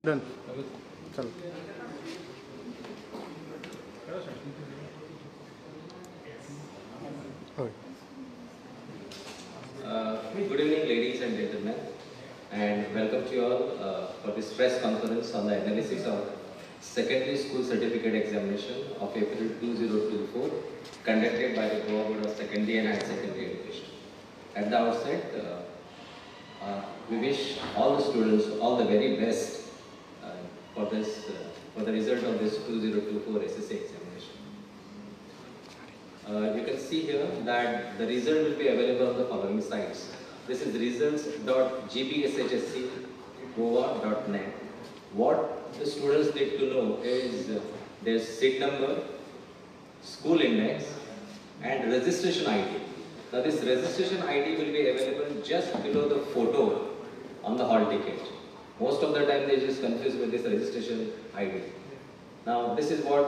Done चलो. होय. Good evening, ladies and gentlemen, and welcome to you all for this press conference on the analysis of secondary school certificate examination of April 2024 conducted by the Goa Board of Secondary and Higher Secondary Education. At the outset, we wish all the students all the very best for the result of this 2024 SSC examination. You can see here that the result will be available on the following sites. This is results.gbshsc.goa.net. What the students need to know is their seat number, school index, and registration ID. Now this registration ID will be available just below the photo on the hall ticket. Most of the time they just confuse with this registration ID. Now this is what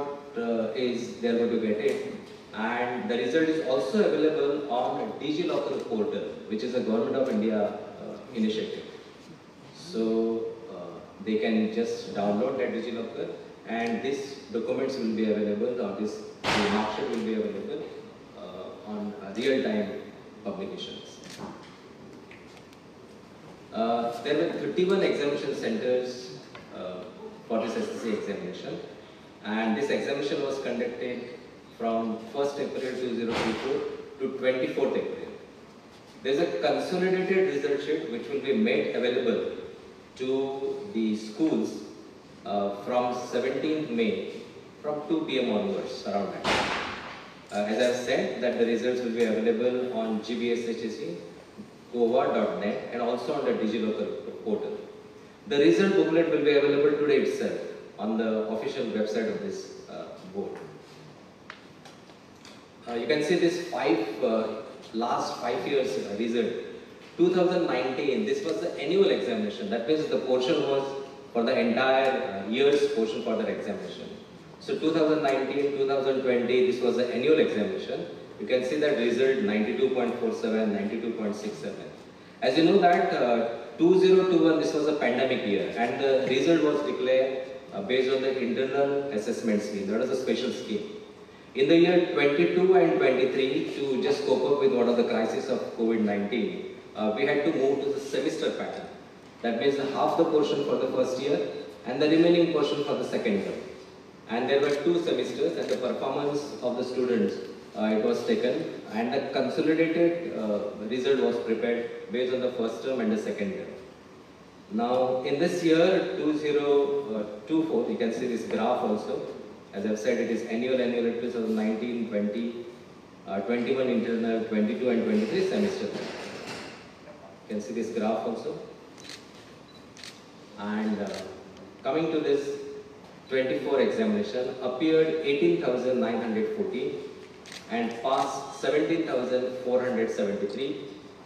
is they are going to get it. And the result is also available on DigiLocker portal, which is a Government of India initiative. So they can just download that DigiLocker, and these documents will be available, or the mark sheet will be available on real-time publications. There were 31 examination centers for this SSC examination, and this examination was conducted from 1st April 2024 to 24th April. There is a consolidated result sheet which will be made available to the schools from 17th May from 2 p.m. onwards, around that. As I have said, that the results will be available on gbshsc.goa.net and also on the DigiLocker portal. The result booklet will be available today itself on the official website of this board. You can see this last 5 years result. 2019, this was the annual examination. That means the portion was for the entire year's portion for the examination. So 2019, 2020, this was the annual examination. You can see that result 92.47, 92.67. As you know that 2021, this was a pandemic year, and the result was declared based on the internal assessment scheme. That was a special scheme. In the year 22 and 23, to just cope up with one of the crises of COVID-19, we had to move to the semester pattern. That means half the portion for the first year and the remaining portion for the second year. And there were 2 semesters, and the performance of the students, it was taken, and the consolidated result was prepared based on the first term and the second year. Now, in this year 2024, you can see this graph also. As I've said, it is annual 2019, 20, 21 internal, 22 and 23 semester. You can see this graph also. And coming to this 24 examination, appeared 18,914 and passed 17,473,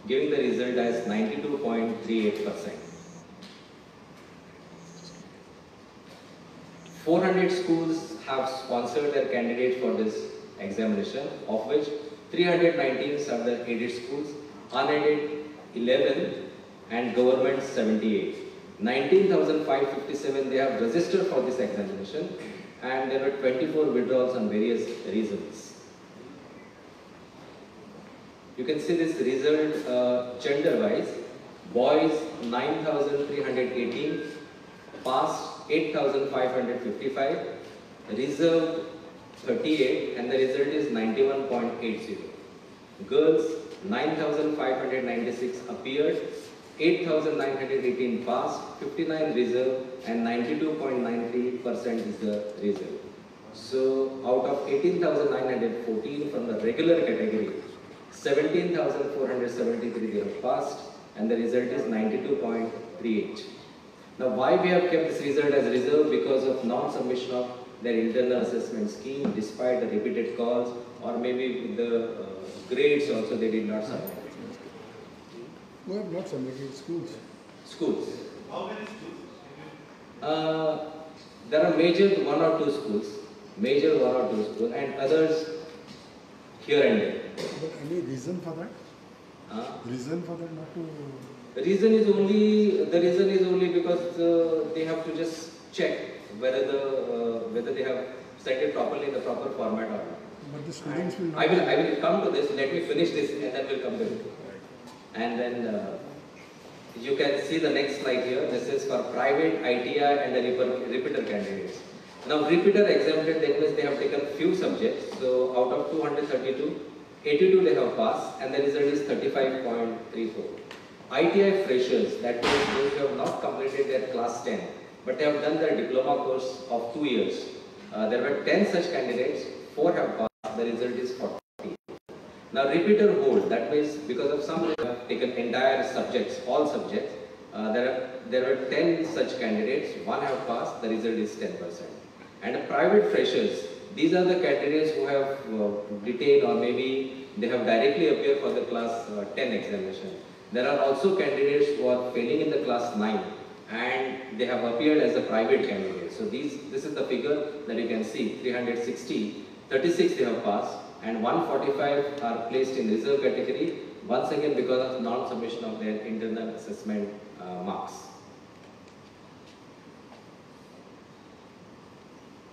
giving the result as 92.38%. 400 schools have sponsored their candidates for this examination, of which 319 are the aided schools, unaided 11, and government 78. 19,557 they have registered for this examination, and there were 24 withdrawals on various reasons. You can see this result gender-wise. Boys 9,318, passed 8,555, reserved 38, and the result is 91.80. Girls 9,596 appeared, 8,918 passed, 59 reserved, and 92.90% is the result. So out of 18,914 from the regular category, 17,473 they have passed, and the result is 92.38. Now, why we have kept this result as reserved? Because of non-submission of their internal assessment scheme, despite the repeated calls, or maybe with the grades also they did not submit. Who have not submitted? Schools. Schools. How many schools? There are major 1 or 2 schools, and others here and there. But any reason for that? Reason for that not to? The reason is only because they have to just check whether they have set it properly in the proper format or not. But the students will not. I will come to this. Let me finish this, and then we'll come to it. And then you can see the next slide here. This is for private ITI and the repeater candidates. Now, repeater exempted, that means they have taken few subjects. So out of 232, 82 they have passed, and the result is 35.34. ITI freshers, that means those who have not completed their class 10, but they have done their diploma course of 2 years. There were 10 such candidates, 4 have passed, the result is 40. Now repeater hold, that means because of some they have taken entire subjects, all subjects, there were 10 such candidates, 1 have passed, the result is 10%. And private freshers, these are the candidates who have retained or maybe they have directly appeared for the class 10 examination. There are also candidates who are failing in the class 9 and they have appeared as a private candidate. So this is the figure that you can see, 360, 36 they have passed and 145 are placed in reserve category, once again because of non-submission of their internal assessment marks.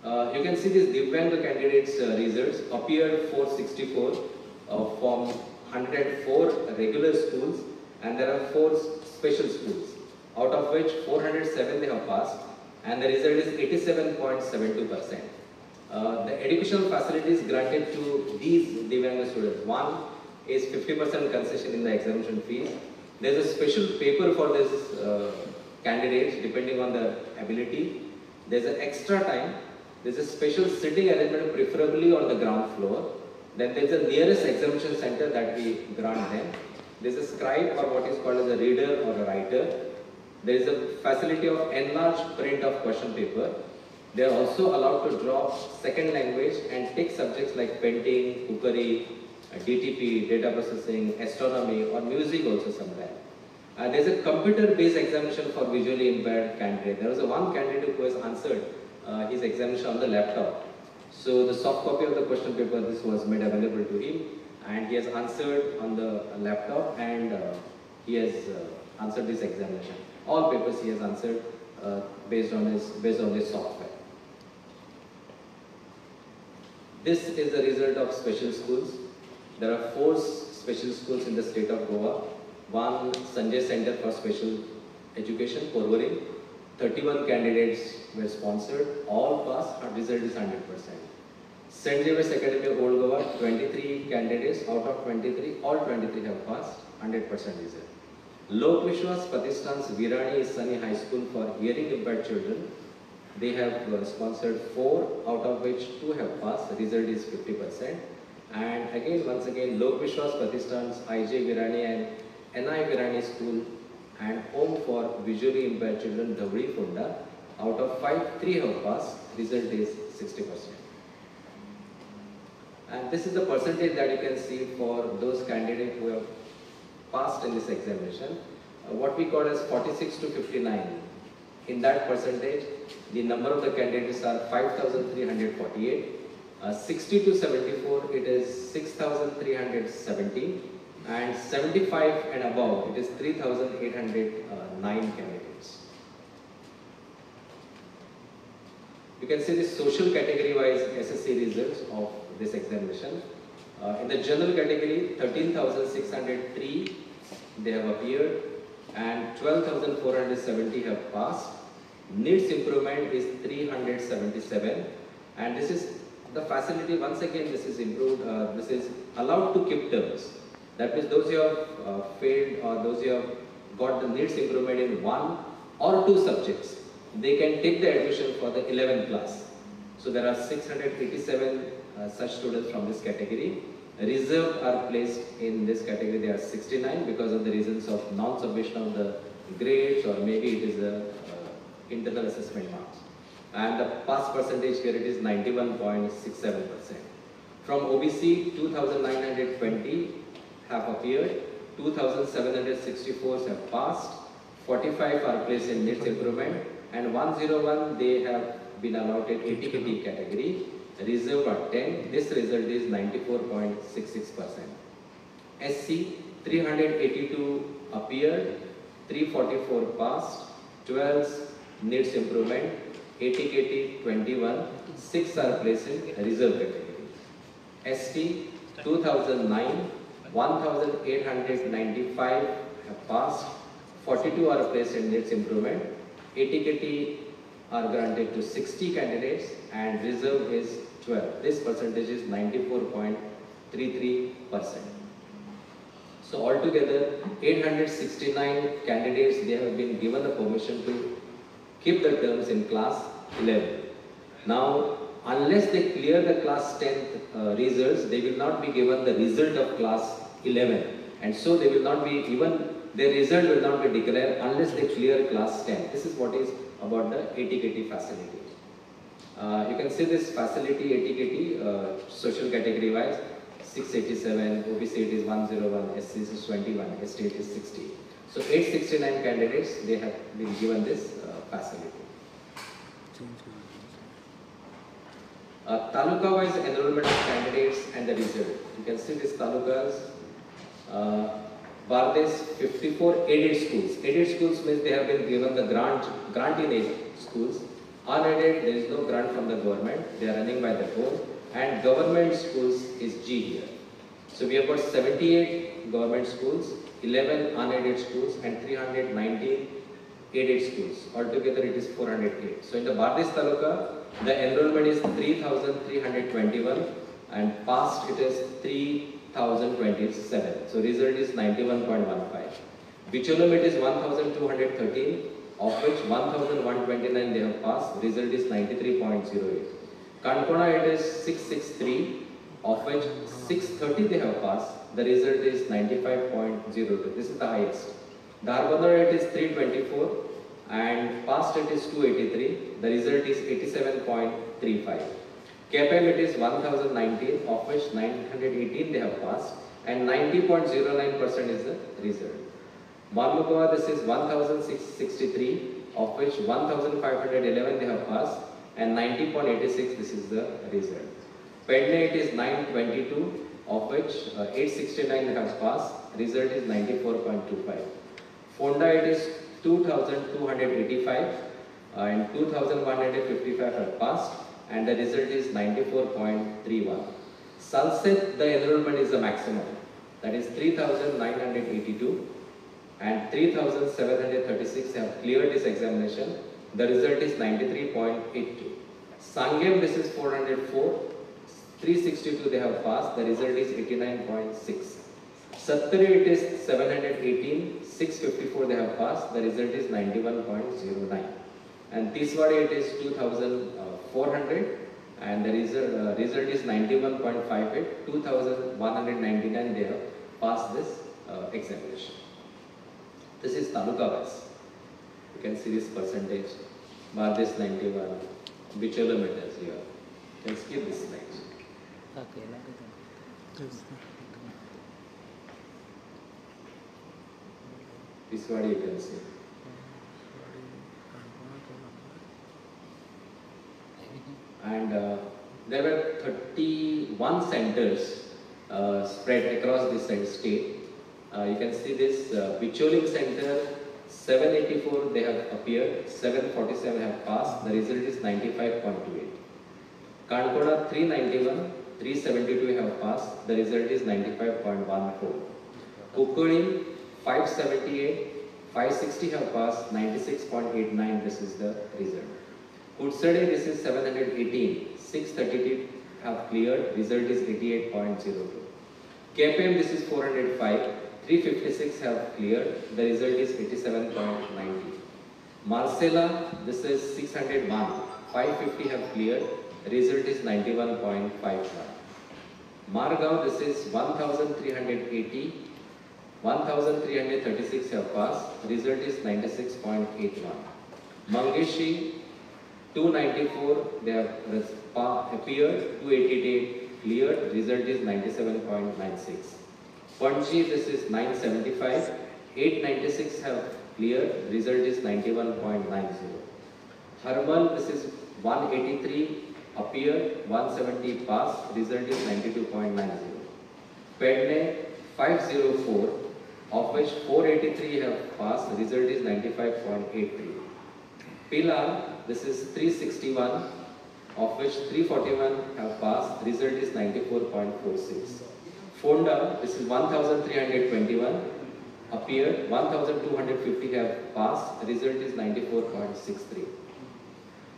You can see this Divyang candidates results appeared 464 from 104 regular schools, and there are 4 special schools, out of which 407 they have passed, and the result is 87.72%. The educational facilities granted to these Divyang students, one is 50% concession in the examination fees. There is a special paper for this candidates depending on their ability. There is an extra time. There is a special sitting arrangement preferably on the ground floor. Then there is a nearest examination center that we grant them. There is a scribe or what is called as a reader or a writer. There is a facility of enlarged print of question paper. They are also allowed to draw second language and take subjects like painting, cookery, DTP, data processing, astronomy or music also somewhere. There is a computer-based examination for visually impaired candidate. There was one candidate who has answered his examination on the laptop. So the soft copy of the question paper, this was made available to him and he has answered on the laptop and he has answered this examination. All papers he has answered based on his software. This is the result of special schools. There are 4 special schools in the state of Goa. One Sanjay Center for Special Education, Porvorim. 31 candidates were sponsored, all passed, result is 100%. St. Xavier's Academy of Old Goa, 23 candidates, out of 23, all 23 have passed, 100% result. Lok Vishwas Patistan's Virani Isani High School for hearing impaired children, they have sponsored 4, out of which 2 have passed, the result is 50%. And again, once again, Lok Vishwas Patistan's IJ Virani and NI Virani School and Home for Visually Impaired Children, Dhavri Funda, out of 5, 3 have passed, result is 60%. And this is the percentage that you can see for those candidates who have passed in this examination. What we call as 46 to 59. In that percentage, the number of the candidates are 5,348. 60 to 74, it is 6,370. And 75 and above, it is 3,809 candidates. You can see the social category-wise SSC results of this examination. In the general category, 13,603 they have appeared and 12,470 have passed. Needs improvement is 377, and this is the facility. Once again, this is improved. This is allowed to keep terms. That means those who have failed or those who have got the needs improvement in 1 or 2 subjects, they can take the admission for the 11th class. So there are 687 such students from this category. Reserved are placed in this category. They are 69 because of the reasons of non-submission of the grades, or maybe it is the internal assessment marks. And the pass percentage here, it is 91.67%. From OBC, 2,920 have appeared, 2,764 have passed, 45 are placed in needs improvement, and 101 they have been allotted ATKT category. Reserve are 10. This result is 94.66%. SC, 382 appeared, 344 passed, 12 needs improvement, 80 KT 21, 6 are placed in reserve category. ST 2009, 1895 have passed, 42 are placed in needs improvement, 80 KT are granted to 60 candidates and reserve is 12. This percentage is 94.33%. So altogether 869 candidates, they have been given the permission to keep the terms in class 11. Now unless they clear the class 10th results, they will not be given the result of class 11, and so they will not be even, their result will not be declared unless they clear class 10. This is what is about the ATKT facility. You can see this facility ATKT social category wise, 687, OBC it is 101, SC is 21, ST it is 60. So 869 candidates, they have been given this facility. Taluka wise enrollment of candidates and the result. You can see these talukas. Bardes 54 aided schools. Aided schools means they have been given the grant in aided schools. Unaided, there is no grant from the government. They are running by their own. And government schools is G here. So we have got 78 government schools, 11 unaided schools, and 319 aided schools. Altogether it is 408. So in the Bardes Taluka, the enrollment is 3,321 and passed it is 3,027. So result is 91.15. Bicholim it is 1,213, of which 1,129 they have passed. Result is 93.08. Kankona it is 663, of which 630 they have passed. The result is 95.02. This is the highest. Darbhadar it is 324 and passed it is 283. The result is 87.35. KPM it is 1019, of which 918 they have passed and 90.09% is the result. Marmukova this is 1663, of which 1511 they have passed and 90.86 this is the result. Pedne it is 922, of which 869 they have passed. Result is 94.25. Fonda it is 2285 and 2155 have passed and the result is 94.31. Sunset, the enrollment is the maximum, that is 3982 and 3736 have cleared this examination. The result is 93.82. Sangam this is 404, 362 they have passed, the result is 89.6. Sattari it is 718, 654 they have passed, the result is 91.09. And Tiswadi it is 2400 and the result is 91.58, 2199 they have passed this examination. This is Taluka wise. You can see this percentage. Bardes 91, Bicholim it is here. You can skip this slide. This one you can see. And there were 31 centers spread across this state. You can see this Bicholim center, 784 they have appeared, 747 have passed, the result is 95.28. Kankoda 391, 372 have passed, the result is 95.14. Kukkudim 578, 560 have passed, 96.89 this is the result. Kutsade this is 718, 632 have cleared, result is 88.02. KPM this is 405, 356 have cleared, the result is 87.90. Marcella this is 601, 550 have cleared, result is 91.51. Margao this is 1380, 1336 have passed, result is 96.81. Mangeshi 294 they have appeared, 288 cleared, result is 97.96. Panchi this is 975, 896 have cleared, result is 91.90. Harmal this is 183 appeared, 170 passed, result is 92.90. Pedne 504, of which 483 have passed, the result is 95.83. Pilar, this is 361, of which 341 have passed, the result is 94.46. Fonda, this is 1321, appeared, 1250 have passed, the result is 94.63.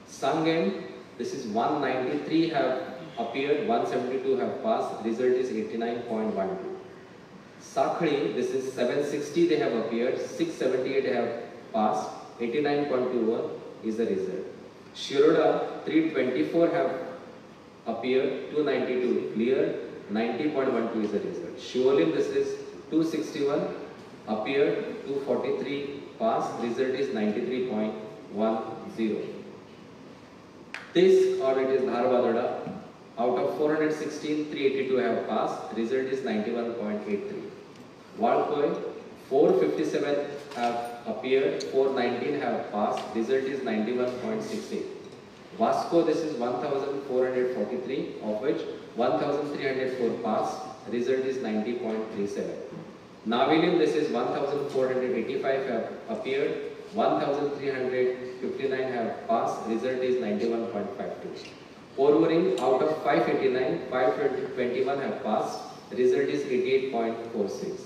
Sangam, this is 193 have appeared, 172 have passed, the result is 89.12. Sakhri, this is 760 they have appeared, 678 have passed, 89.21 is the result. Shiroda, 324 have appeared, 292 cleared, 90.12 is the result. Shivolim, this is 261 appeared, 243 passed, result is 93.10. This, or it is Dharwad, out of 416, 382 have passed, result is 91.83. Walkoi, 457 have appeared, 419 have passed, result is 91.68. Vasco, this is 1443, of which 1304 passed, result is 90.37. Navilim, this is 1485 have appeared, 1359 have passed, result is 91.52. Porvorim, out of 589, 521 have passed, result is 88.46.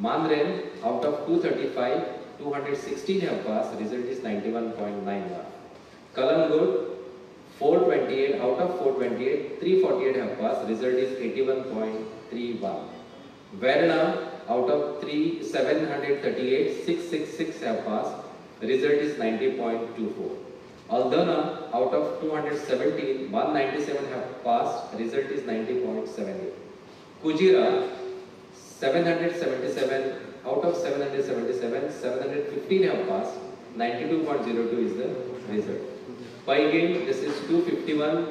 Mandren, out of 235, 216 have passed, result is 91.91. Kalangud, 428, out of 428, 348 have passed, result is 81.31. Verna, out of 738, 666 have passed, result is 90.24. Aldana, out of 217, 197 have passed, result is 90.78. Kujira, 777, out of 777, 715 have passed, 92.02 is the result. Paigame, this is 251,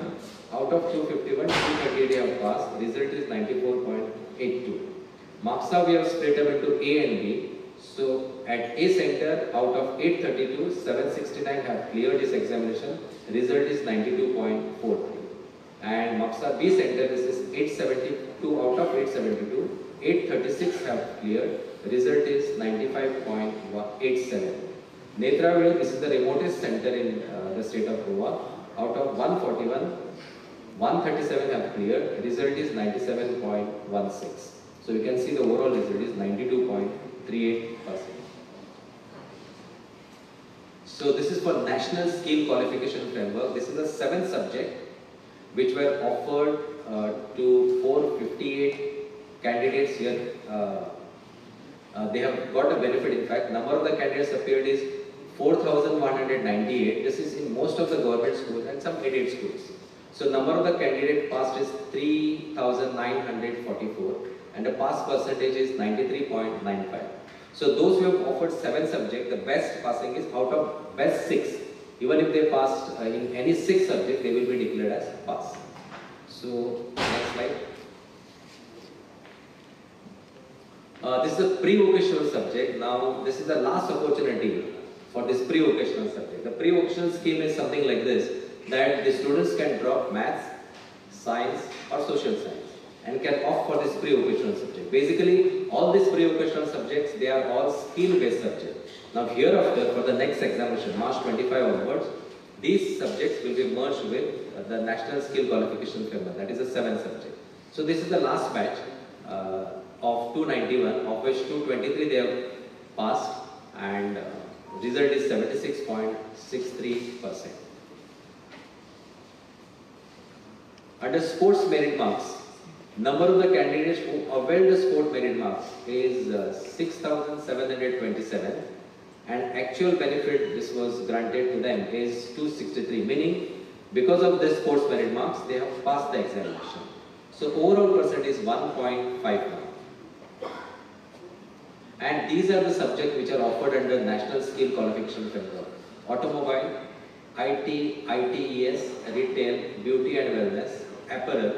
out of 251, 238 have passed, result is 94.82. Marks we have split up into A and B. So at A center, out of 832, 769 have cleared this examination, result is 92.43. And Marks B center, this is 872, out of 872, 836 have cleared, result is 95.87. Netraville, this is the remotest center in the state of Goa. Out of 141, 137 have cleared, result is 97.16. So you can see the overall result is 92.38%. So this is for National Skill Qualification Framework. This is the 7th subject which were offered to 458 candidates here. They have got a benefit. In fact, number of the candidates appeared is 4,198. This is in most of the government schools and some aided schools. So number of the candidate passed is 3,944 and the pass percentage is 93.95. So those who have offered 7 subjects, the best passing is out of best 6. Even if they passed in any 6 subjects, they will be declared as pass. So next slide. This is a pre-vocational subject. Now this is the last opportunity for this pre-vocational subject. The pre-vocational scheme is something like this, that the students can drop maths, science or social science and can opt for this pre-vocational subject. Basically, all these pre-vocational subjects, they are all skill-based subjects. Now hereafter, for the next examination, March 25 onwards, these subjects will be merged with the National Skill Qualification Framework, that is the 7th subject. So this is the last batch of 291, of which 223 they have passed and result is 76.63%. Under sports merit marks, number of the candidates who availed the sport merit marks is 6,727 and actual benefit this was granted to them is 263, meaning because of this sports merit marks they have passed the examination. So overall percent is 1.51. And these are the subjects which are offered under National Skill Qualification Framework: automobile, IT, ITES, retail, beauty and wellness, apparel,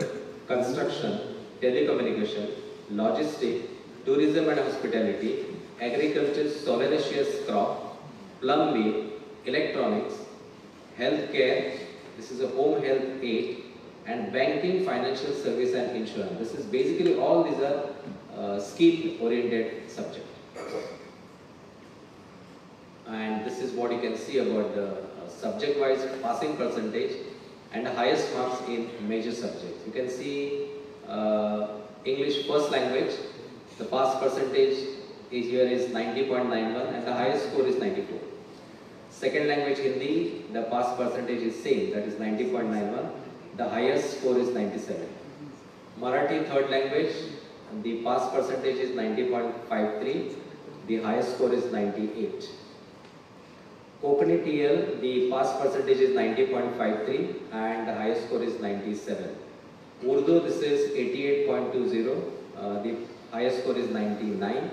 construction, telecommunication, logistics, tourism and hospitality, agriculture, solanaceous crop, plumbing, electronics, healthcare, this is a home health aid, and banking, financial service and insurance. This is basically all these are skill oriented subjects. this is what you can see about the subject-wise passing percentage and the highest marks in major subjects. You can see English first language, the pass percentage here is 90.91 and the highest score is 94. Second language Hindi, the pass percentage is same, that is 90.91. The highest score is 97. Marathi third language, the pass percentage is 90.53. The highest score is 98. Konkani TL, the pass percentage is 90.53 and the highest score is 97. Urdu, this is 88.20. The highest score is 99.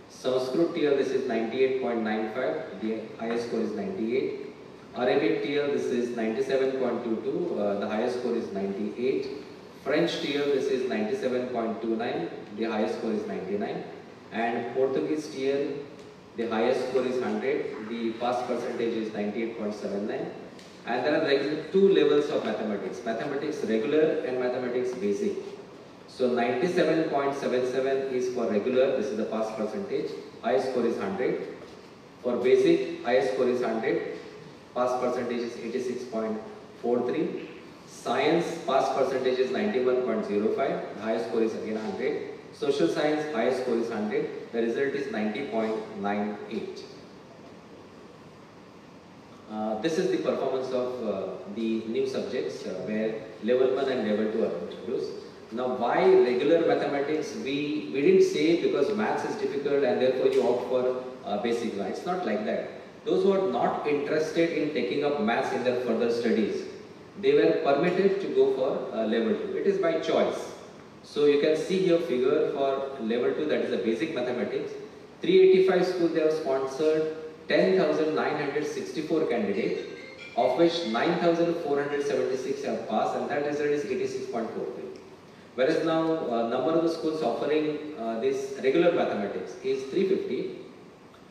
Sanskrit TL, this is 98.95. The highest score is 98. Arabic TL, this is 97.22. The highest score is 98. French TL, this is 97.29. The highest score is 99. And Portuguese TL, the highest score is 100. The pass percentage is 98.79. And there are two levels of mathematics. Mathematics regular and mathematics basic. So 97.77 is for regular, this is the pass percentage. Highest score is 100. For basic, highest score is 100. Pass percentage is 86.43. Science, pass percentage is 91.05. The highest score is again 100. Social science, highest score is 100. The result is 90.98. This is the performance of the new subjects where level 1 and level 2 are introduced. Now why regular mathematics? We didn't say because maths is difficult and therefore you opt for basic maths. It's not like that. Those who are not interested in taking up maths in their further studies, they were permitted to go for level 2. It is by choice. So you can see here figure for level 2, that is the basic mathematics. 385 schools they have sponsored 10,964 candidates, of which 9,476 have passed, and that result is 86.43. Whereas now number of the schools offering this regular mathematics is 350,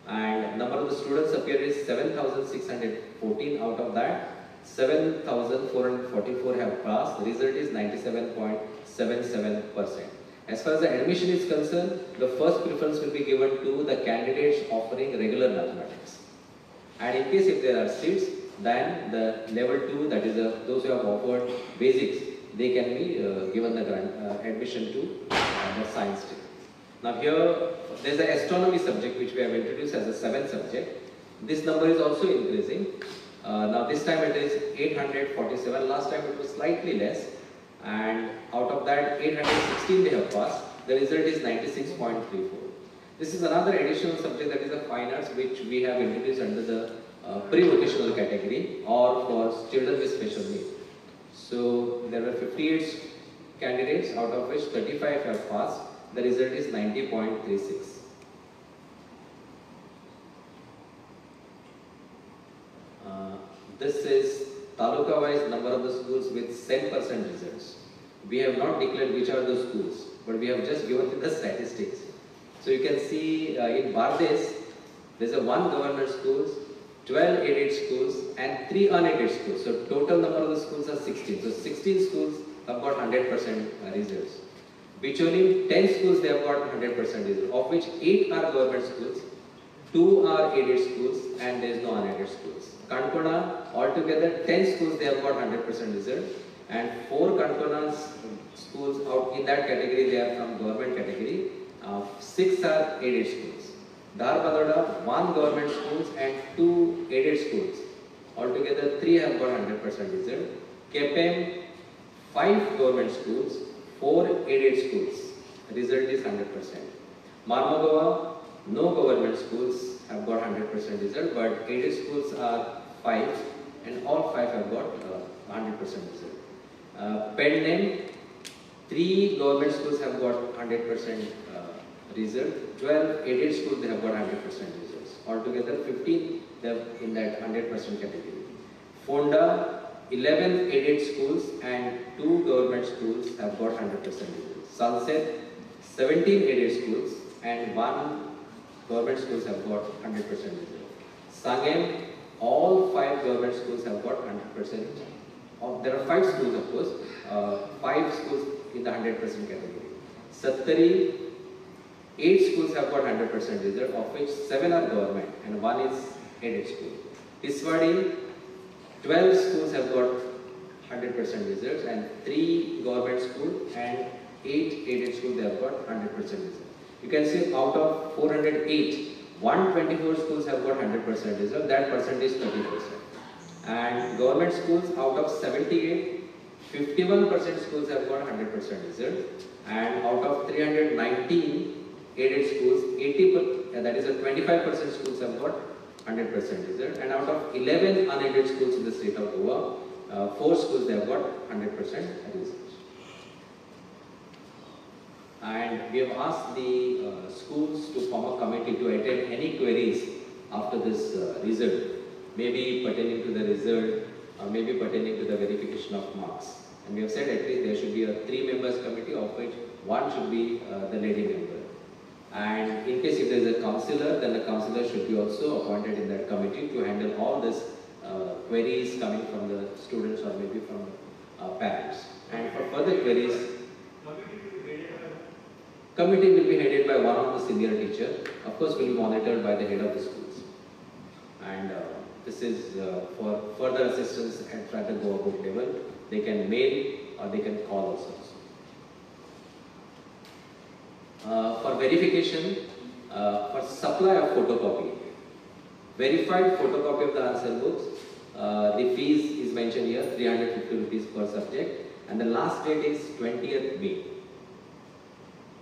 and number of the students appear is 7,614. Out of that, 7,444 have passed. The result is 97.77%. As far as the admission is concerned, the first preference will be given to the candidates offering regular mathematics. And in case if there are seats, then the level 2, that is those who have offered basics, they can be given the admission to the science stream. Now here, there is an astronomy subject which we have introduced as a 7th subject. This number is also increasing. Now this time it is 847. Last time it was slightly less. And out of that 816 they have passed. The result is 96.34. This is another additional subject, that is the fine arts, which we have introduced under the pre-vocational category or for children with special needs. So there were 58 candidates, out of which 35 have passed. The result is 90.36. This is taluka-wise number of the schools with 10% results. We have not declared which are the schools, but we have just given the statistics. So you can see in Bardes, there is a 1 government schools, 12 aided schools and 3 unaided schools. So total number of the schools are 16. So 16 schools have got 100% results. Bicholi, 10 schools they have got 100% results, of which 8 are government schools, 2 are aided schools and there is no unaided schools. Kankona, altogether 10 schools they have got 100% result, and 4 Kankona schools out in that category, they are from government category. 6 are aided schools. Dharbadada, 1 government schools and 2 aided schools. Altogether 3 have got 100% result. Kepem, 5 government schools, 4 aided schools. Result is 100%. Marmogava, no government schools have got 100% result, but aided schools are 5 and all 5 have got 100% result. Pendem, 3 government schools have got 100% result, 12 aided schools they have got 100% results. Altogether 15 they are in that 100% category. Fonda, 11 aided schools and 2 government schools have got 100% results. Sunset, 17 aided schools and 1 government schools have got 100% result. Sangem, all 5 government schools have got 100%. There are 5 schools of course, 5 schools in the 100% category. Sattari, 8 schools have got 100% result, of which 7 are government and 1 is aided school. Tiswadi, 12 schools have got 100% results, and 3 government schools and 8 aided schools they have got 100% results. You can see out of 408, 124 schools have got 100% result. That percentage is 30%. And government schools out of 78, 51% schools have got 100% result. And out of 319 aided schools, 80%, that is a 25% schools have got 100% result. And out of 11 unaided schools in the state of Goa, 4 schools they have got 100% result. And we have asked the schools to form a committee to attend any queries after this result, maybe pertaining to the result or maybe pertaining to the verification of marks. And we have said at least there should be a 3 members committee, of which 1 should be the lady member. And in case if there is a counsellor, then the counsellor should be also appointed in that committee to handle all these queries coming from the students or maybe from parents. And for further queries, committee will be headed by one of the senior teacher. Of course, will be monitored by the head of the schools. And this is for further assistance at the Goa board level. They can mail or they can call us also. For verification, for supply of photocopy, verified photocopy of the answer books, the fees is mentioned here, 350 rupees per subject, and the last date is 20th May.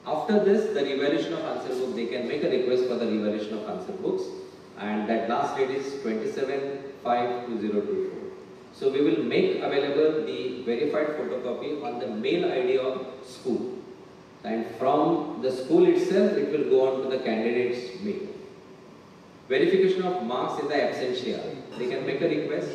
After this, the revaluation of answer book, they can make a request for the revaluation of answer books, and that last date is 27/5/2024. So we will make available the verified photocopy on the mail ID of school, and from the school itself, it will go on to the candidate's mail. Verification of marks in the absentia, they can make a request,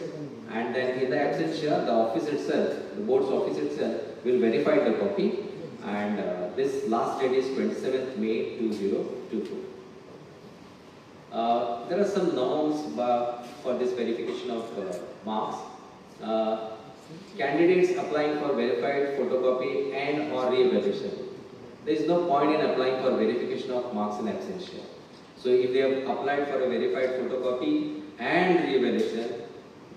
and then in the absentia, the office itself, the board's office itself, will verify the copy. And this last date is 27th May 2024. There are some norms for this verification of marks. Candidates applying for verified photocopy and or re-evaluation. There is no point in applying for verification of marks in absentia. So if they have applied for a verified photocopy and re-evaluation,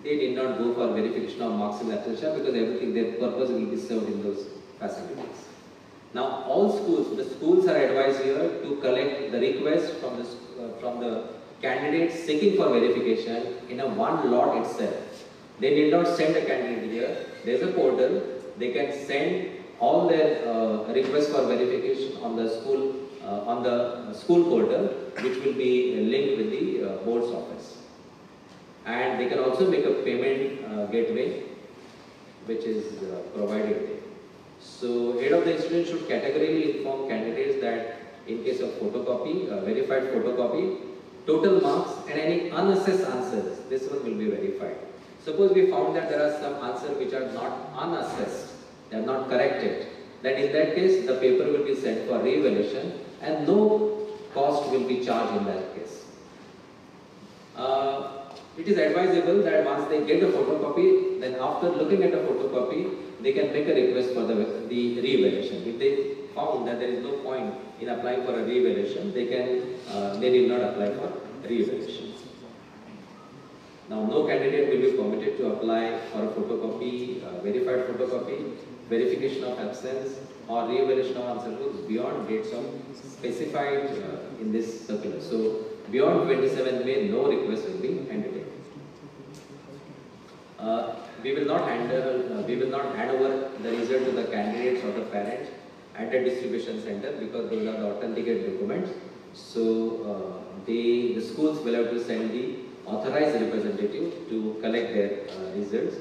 they did not go for verification of marks in absentia because everything, their purpose will be served in those facilities. Now, all schools, the schools are advised here to collect the request from the candidates seeking for verification in a one lot itself. They need not send a candidate here. There is a portal. They can send all their requests for verification on the school portal, which will be linked with the board's office. And they can also make a payment gateway, which is provided. So, head of the institution should categorically inform candidates that in case of photocopy, verified photocopy, total marks and any unassessed answers, this one will be verified. Suppose we found that there are some answers which are not unassessed, they are not corrected, then in that case, the paper will be sent for re-evaluation and no cost will be charged in that case. It is advisable that once they get a photocopy, then after looking at a photocopy, they can make a request for the re-evaluation. If they found that there is no point in applying for a re-evaluation, they did not apply for re-evaluation. Now, no candidate will be permitted to apply for a photocopy, verified photocopy, verification of absence, or re-evaluation of answer books beyond dates of specified in this circular. So, beyond 27 May, no request will be entertained. We will not hand over the result to the candidates or the parents at the distribution center because those are the authenticate documents. So the schools will have to send the authorized representative to collect their results.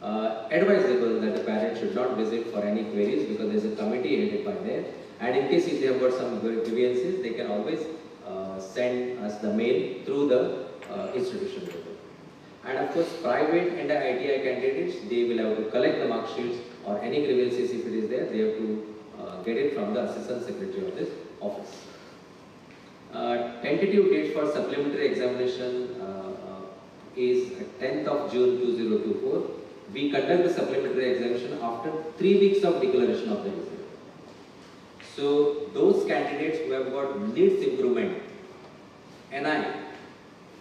Advisable that the parents should not visit for any queries because there is a committee headed by there. And in case if they have got some grievances, they can always send us the mail through the institution level. And of course, private and ITI candidates, they will have to collect the mark sheets or any grievances if it is there, they have to get it from the assistant secretary of this office. Tentative date for supplementary examination is 10th of June 2024. We conduct the supplementary examination after 3 weeks of declaration of the result. So those candidates who have got needs improvement, NI,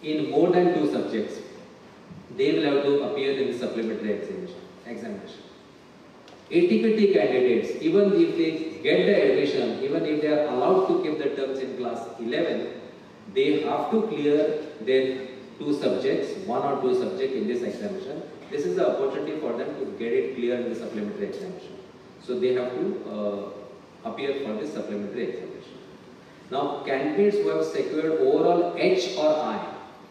in more than 2 subjects, they will have to appear in the supplementary examination. ATPT candidates, even if they get the admission, even if they are allowed to keep the terms in class 11, they have to clear their 2 subjects, 1 or 2 subjects in this examination. This is the opportunity for them to get it clear in the supplementary examination. So they have to appear for this supplementary examination. Now, candidates who have secured overall H or I,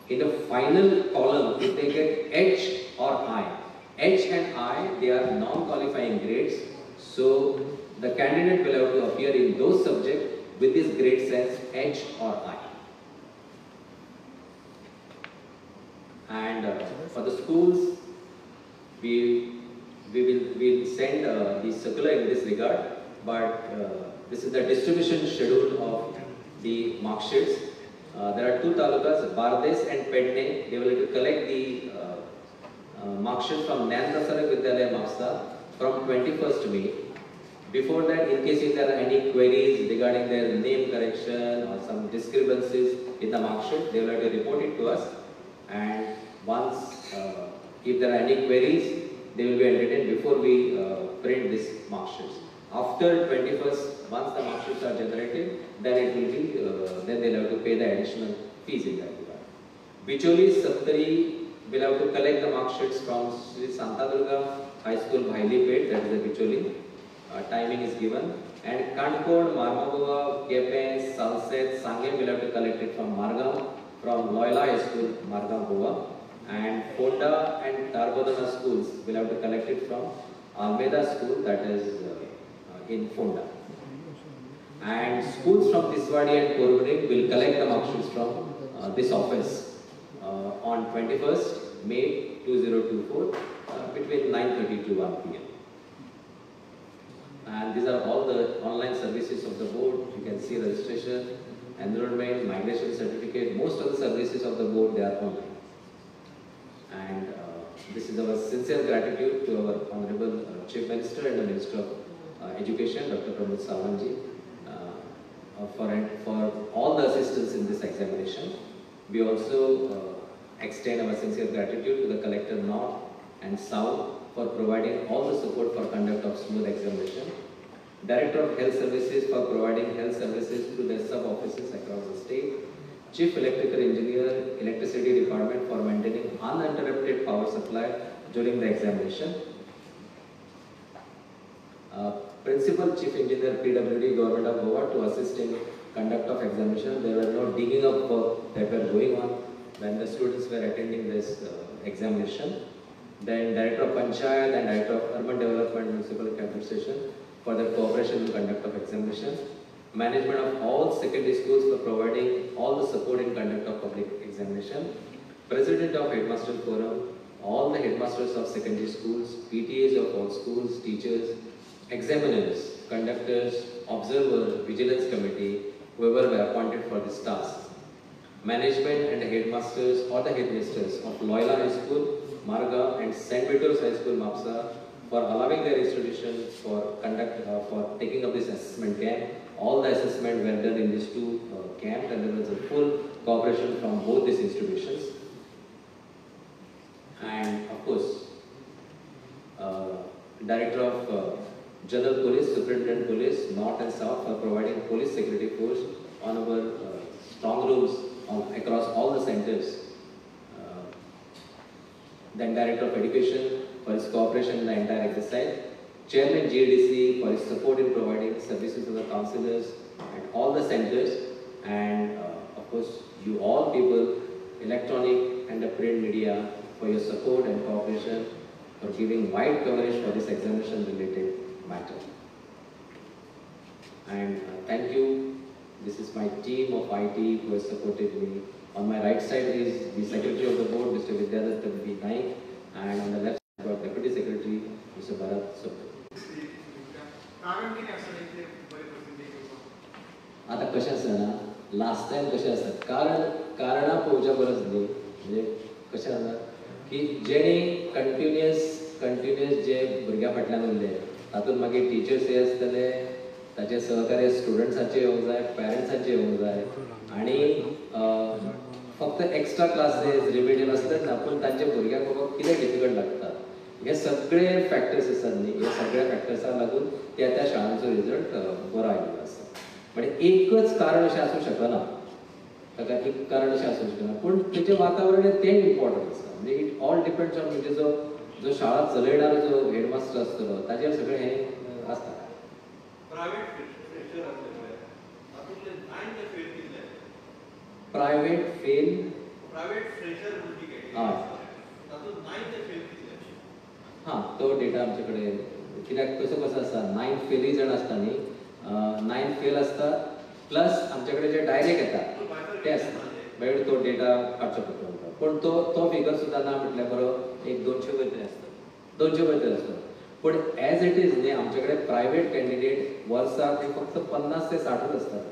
in the final column, if they get H or I, H and I, they are non-qualifying grades. So the candidate will have to appear in those subjects with this grade sense H or I. And for the schools, we will send the circular in this regard, but this is the distribution schedule of the mark sheets. There are 2 talukas, Bardes and Pedne. They will have to collect the mark sheet from Nandasara Vidyalaya Mapsa from 21st May. Before that, in case if there are any queries regarding their name correction or some discrepancies in the mark sheet, they will have to report it to us. And once, if there are any queries, they will be entertained before we print this mark sheets. After 21st, once the mark sheets are generated, then it will be, then they will have to pay the additional fees in that regard. Bicholi Saptari will have to collect the mark sheets from Sri Santadurga High School, Bhailipet, that is the Bicholi. Timing is given. And Kandkod, Marmagova, Kepe, Salset, Sangem will have to collect it from Margam, from Loyola High School, Margam, Goa. And Fonda and Tarbodana schools will have to collect it from Almeida School, that is in Fonda. And schools from Tiswadi and Korubrik will collect the mark sheets from this office on 21st May 2024 between 9:30 to 1 p.m. And these are all the online services of the board. You can see registration, enrollment, migration certificate. Most of the services of the board, they are online. And this is our sincere gratitude to our Honorable Chief Minister and the Minister of Education, Dr. Pramod Sawantji, for all the assistance in this examination. We also extend our sincere gratitude to the Collector North and South for providing all the support for conduct of smooth examination. Director of Health Services for providing health services to their sub-offices across the state. Chief Electrical Engineer, Electricity Department for maintaining uninterrupted power supply during the examination. Principal Chief Engineer, PWD, Government of Goa to assist in conduct of examination. There were no digging up work that were going on when the students were attending this examination. Then Director of Panchayat and Director of Urban Development, Municipal Administration for the cooperation in conduct of examination. Management of all secondary schools for providing all the support in conduct of public examination. President of Headmaster Forum, all the headmasters of secondary schools, PTAs of all schools, teachers, examiners, conductors, observer, vigilance committee, whoever were appointed for this task. Management and the headmasters or the headmasters of Loyola High School, Marga and St. Vitus High School, Mapsa, for allowing their institution for taking up this assessment camp. All the assessment were done in these 2 camps, and there was a full cooperation from both these institutions. And of course, Director of General Police, Superintendent Police, North and South for providing police security force on our strong rooms across all the centers. Then Director of Education for his cooperation in the entire exercise. Chairman GDC for his support in providing services to the councillors and all the centers. And of course, you all people, electronic and the print media, for your support and cooperation, for giving wide coverage for this examination related matter. And thank you. This is my team of IT who has supported me. On my right side is the Secretary of the Board, Mr. Vidyadatta B. Naik, and on the left side, our Deputy Secretary, Mr. Bharat Subbu. आता कशें आसा ना, last time कशें आसा, कारणां पळोवच्या परस न्ही, म्हणजे कशें आसा की जेणे कंटिन्युअस जे भुरग्या फाटल्यान उरले, तातूंत मागीर टिचर्सय आसतले, ताचे सहकार्य स्टुडंट्सांचे येवंक जाय, पेरंट्सांचे येवंक जाय, आनी फक्त एक्स्ट्रा क्लासेस रिमिडियल असतात ना, पण तांच्या भुरग्यांक बाबा कितें डिफिकल्ट लागता, हे सगळे फॅक्टर्स आसात न्ही, हे सगळ्या फॅक्टर्साक लागून त्या शाळांचो रिजल्ट बरो आयिल्लो आसा. म्हणजे एकच कारण अशें आसूं शकना, ताका एक कारण अशें आसूं शकना, पूण तेजें वातावरण तें इम्पॉर्टंट आसा. म्हणजे इट ऑल डिपेंड्स ऑन म्हणजे जो शाळा चलयणारो जो हेडमास्टर आसतलो ताचेर सगळें हें आसता. प्रायवेट फेल हां, तो डेटा आमचे कडेन, कित्याक कसो आसा 9 फेली जण आसता न्ही, 9 फेल आसता प्लस आमचे कडेन जे डायरेक्ट येता ते आसता, मागीर तो डेटा काडचो पडटा. पूण तो फिगर सुद्दां ना म्हटल्यार बरो एक 200 वयर तरी आसता, 200 वयर तरी आसता. पूण एज इट इज न्ही, आमचे कडेन प्रायवेट कॅन्डिडेट वर्साक फक्त 50 ते 60 आसतात.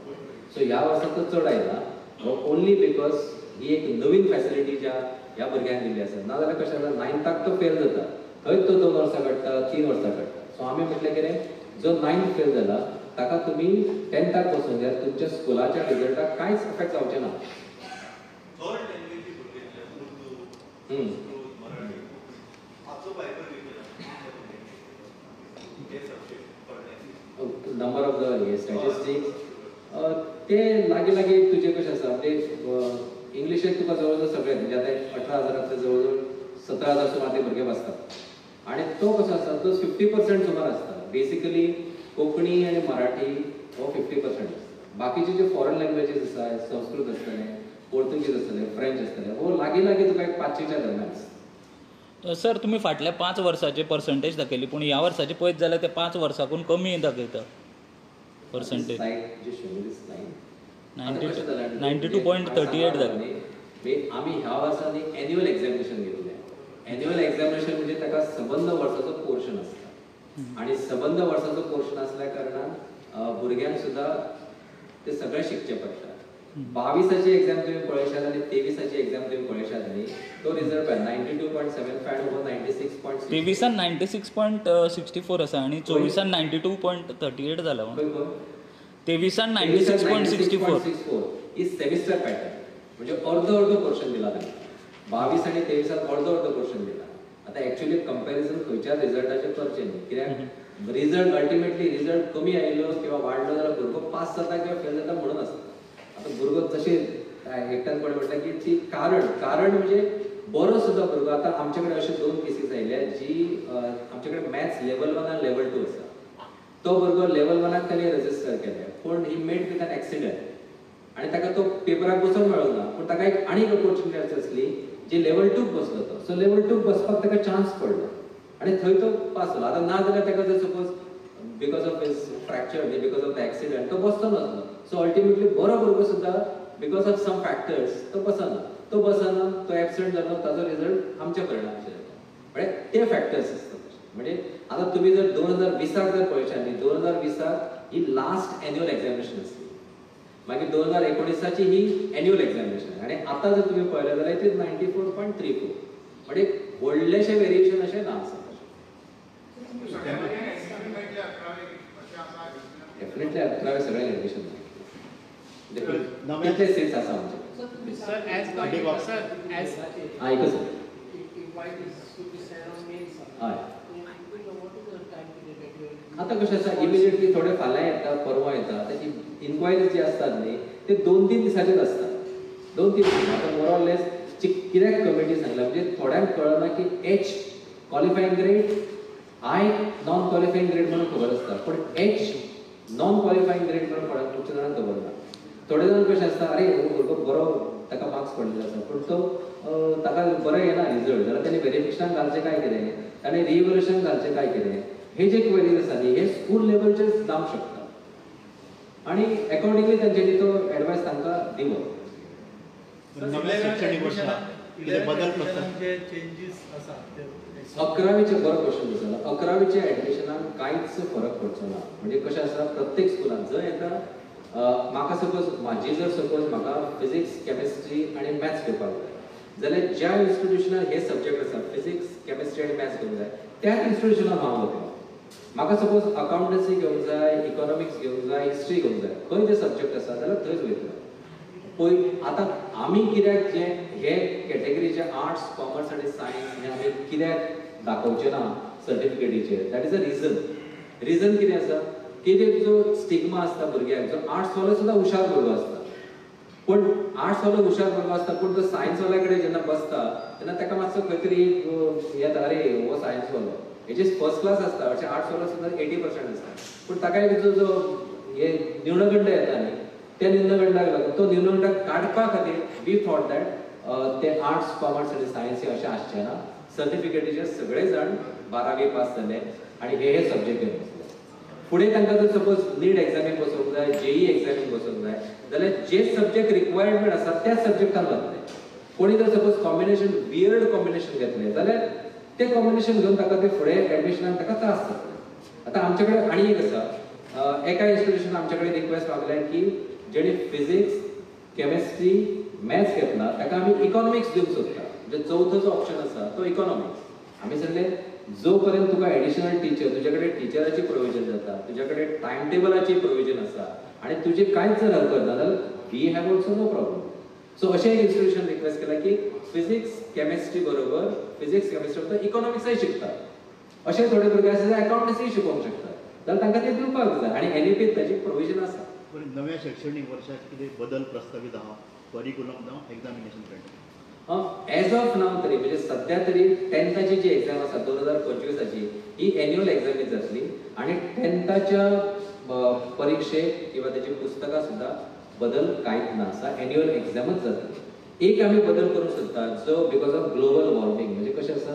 सो ह्या वर्साक तो चड आयला, ओन्ली बिकॉज ही एक नवीन फॅसिलिटी ह्या भुरग्यांक दिल्ली आसा. नाजाल्यार कशें आसा, 9थाक तो फेल जाता, थंय तो 2 वर्सां काडटा, 3 वर्सां काडटा. सो आमी म्हटलें कितें, जो 9th फेल जाला ताका तुमी 10थाक बसून द्यात, तुमच्या स्कुलाच्या रिजल्टाक कांयच इफेक्ट जावचें ना. नंबर ऑफ द स्टॅटिस्टिक्स ते लागीं तुजे कशें आसा, म्हणजे इंग्लिशेक तुका जवळ जवळ सगळे, म्हणजे आतां 18,000 जवळ जवळ 17,000 सुमार ते भुरगे बसतात. आणि तो कसो आसा, तो 50% सुमार आसता. बेसिकली कोंकणी आनी मराठी हो 50% आसता. बाकीचे जे फॉरेन लँग्वेजीस आसा, संस्कृत आसतले, पोर्तुगीज आसतले, फ्रेंच आसतले, हो लागीं तुका एक 500च्या दरम्यान आसता. सर, तुमी फाटल्या 5 वर्साचे पर्संटेज दाखयली, पूण ह्या वर्साचे पळयत जाल्यार ते 5 वर्साकून कमी दाखयता पर्संटेज. 92.38 दाखयता. आमी ह्या वर्सांनी एन्युअल एग्जामिनेशन घेतलें. एन्युअल एग्जामिनेशन म्हणजे ताका सबंद वर्साचो पोर्शन आसता, आणि सबंद वर्साचो पोर्शन असल्या कारणान भुरग्यांक सुद्दां ते सगळें शिकचें पडटा. 22ची एक्झाम तुम्ही पळयशात आणि 23ची एक्झाम तुम्ही पळयशात न्ही, तो रिजल्ट पळय 92.75 आणि 96.6. 23 96.64 आसा आणि 24 92.38 जाला. 23 96.64 ही सेमिस्टर पॅटर्न, म्हणजे अर्धो पोर्शन दिला त्यांनी. 22 आणि 23 अर्धो पोर्शन दिला. आता ऍक्च्युअली कंपॅरिझन खंयच्या रिजल्टाचेर करचें न्ही, कित्याक रिजल्ट अल्टिमेटली रिजल्ट कमी आयलो किंवा वाडलो जाल्यार भुरगो पास जाता किंवा फेल जाता म्हणून आसता. आता भुरगो जशें एकट्यान कोणें म्हटलें की ती कारण म्हणजे बरो सुद्दां भुरगो. आता आमचे कडेन अशे 2 केसीस आयल्या जी आमचे कडेन मॅथ्स लेवल 1 आनी लेवल 2 आसा. तो भुरगो लेवल 1 ताणें रजिस्टर केलें, पूण he met with an accident आणि ताका तो पेपराक बसूंक मेळूंक ना. पूण ताका एक आनीक ऑपॉर्च्युनिटी आसली जी लेवल 2 बसलो तो. सो लेवल 2 बसपाक ताका चान्स पडलो आणि थंय तो पास जालो. आता ना जाल्यार ताका जर suppose because of his fracture, because of the accident तो बसतो नासलो. सो अल्टिमेटली बरो भुरगो सुद्दां बिकॉज ऑफ सम फॅक्टर्स तो बसना, तो एबसेंट जालो, ताजो रिजल्ट आमच्या परिणामाचेर येता. म्हणजे ते फॅक्टर्स आसतात. म्हणजे आता तुम्ही जर 2020 जर पळयशात न्ही, 2020 ही लास्ट एन्युअल एग्जामिनेशन आसली, मागीर 2019ची ही एन्युअल एग्जामिनेशन, आणि आता जर तुम्ही पळयलें जाल्यार इट इज 94.34. म्हणजे व्हडलेशें वेरिएशन अशें ना आसा. डेफिनेटली 11वे सगळ्यांक एडमिशन कितले सीट्स आसा आमचे. सर एज हां, एकच सर. हय, आता कशें आसा, इमिजिएटली थोडे फाल्यां येता, परवा येता, ताची इन्क्वायरी जी आसतात न्ही ते 2-3 दिसांचेच आसता. 2-3 दीस. आता मोरलेस कित्याक कमिटी सांगला, म्हणजे थोड्यांक कळना की एच क्वॉलिफायींग ग्रेड, आय नॉन क्वॉलिफायींग ग्रेड म्हणून खबर आसता, पूण एच नॉन क्वॉलिफायींग ग्रेड म्हणून खुबशे जाणांक खबर ना. थोडे जाण कशें आसता, अरे हो भुरगो बरो ताका मार्क्स पडलेले आसा, पूण तो ताका बरें येना रिजल्ट, जाल्यार ताणें व्हेरिफिकेशन घालचें काय कितें, ताणें रिइव्हॅल्युएशन घालचें काय कितें, हे जे क्वेरीज आसा न्ही हे स्कूल लेवलचेर जावंक शकता. आणि अकॉर्डिंगली तांच्यांनी तो एडवायस तांकां दिवप. नव्या शैक्षणिक वर्सात बदल चेंजीस आसा. 11वीचे बरो क्वेश्चन विचारला. 11वीच्या एडमिशनाक कांयच फरक पडचो ना. म्हणजे कशें आसा, प्रत्येक स्कुलांत जर येता म्हाका सपोज म्हाका फिजिक्स, केमिस्ट्री आनी मॅथ्स घेवपाक जाय जाल्यार ज्या इन्स्टिट्युशनान हे सब्जेक्ट आसा, फिजिक्स, केमिस्ट्री आनी मॅथ्स घेवंक जाय, त्याच इन्स्टिट्युशनान हांव वतलों. म्हाका सपोज अकाउंटन्सी घेवंक जाय, इकॉनॉमिक्स घेवंक जाय, हिस्ट्री घेवंक जाय, खंय जे सब्जेक्ट आसा जाल्यार थंयच वयतलो. आतां आमी कित्याक जे हे कॅटेगरीचे आर्ट्स कॉमर्स आनी सायन्स हे आमी कित्याक दाखोवचे ना सर्टिफिकेटीचेर, दॅट इज अ रिजन कितें आसा की जो स्टिग्मा आसता भुरग्याक, जो आर्ट्स वालो सुद्दां हुशार भुरगो आसता, पण आर्ट्स वालो हुशार भुरगो आसता पूण तो सायन्स वाल्या कडेन जेन्ना बसता तेन्ना ताका मातसो खंय तरी येता, अरे हो सायन्स वालो हेजे फर्स्ट क्लास आसता, अशें आर्ट्स वालो सुद्दां 80% आसता, पूण ताका एक जो हे न्यूनगंड येता न्ही, त्या न्यूनगंडाक लागून तो न्यूनगंड काडपा खातीर वी थॉट दॅट ते आर्ट्स कॉमर्स आनी सायन्स हे अशें आसचें ना, सर्टिफिकेटीचे सगळे जाण 12वी पास जाले आनी हे सब्जेक्ट घेवन बसले. फुडें तांकां जर सपोज नीट एक्झामीक बसोंक जाय, जेई एक्झामीक बसोंक जाय जाल्यार जे सब्जेक्ट रिक्वायरमेंट आसा त्याच सब्जेक्टान वतले. कोणी जर सपोज कॉम्बिनेशन वियर्ड कॉम्बिनेशन घेतलें जाल्यार ते कॉम्बिनेशन घेवन ताका ते फुडें एडमिशनाक ताका त्रास जातले. आतां आमचे कडेन आनी एक आसा, एका इन्स्टिट्यूशन आमचे कडेन रिक्वेस्ट मागल्या की जेणे फिजिक्स केमिस्ट्री मॅथ्स घेतला ताका आमी इकॉनॉमिक्स दिवंक सोदता, म्हणजे चवथो जो ऑप्शन आसा तो इकॉनॉमिक्स. आमी सांगलें जो पर्यंत तुका एडिशनल टीचर, तुजे कडेन टिचराची प्रोविजन जाता, तुजे कडेन टायम टेबलाची प्रोविजन आसा आनी तुजे कांयच जर हरकत ना जाल्यार we have also no problem. So अशें एक इन्स्टिट्यूशन रिक्वेस्ट केला की फिजिक्स केमिस्ट्री बरोबर फिजिक्स केमिस्ट्री बरोबर इकॉनॉमिक्सय शिकता, अशे थोडे भुरगे आसा जे अकाउंटन्सीय शिकोवंक शकता, जाल्यार तांकां ते दिवपाक जाय आनी एनईपीत ताची प्रोविजन आसा. पण नव्या शैक्षणिक वर्षात कितें बदल प्रस्तावित आहा करिकुलम जावं एग्जामिनेशन पॅटर्न? एज ऑफ नाव तरी म्हणजे सध्या तरी 10th जी एक्झाम आसा 2025 ही एन्युअल एक्झामीच जातली आनी 10th परीक्षेक किंवा त्याची पुस्तकां सुद्दां बदल कांयच ना आसा, एन्युअल एक्झामच जातली. एक आमी बदल करूंक सोदता जो बिकॉज ऑफ ग्लोबल वॉर्मिंग, म्हणजे कशें आसा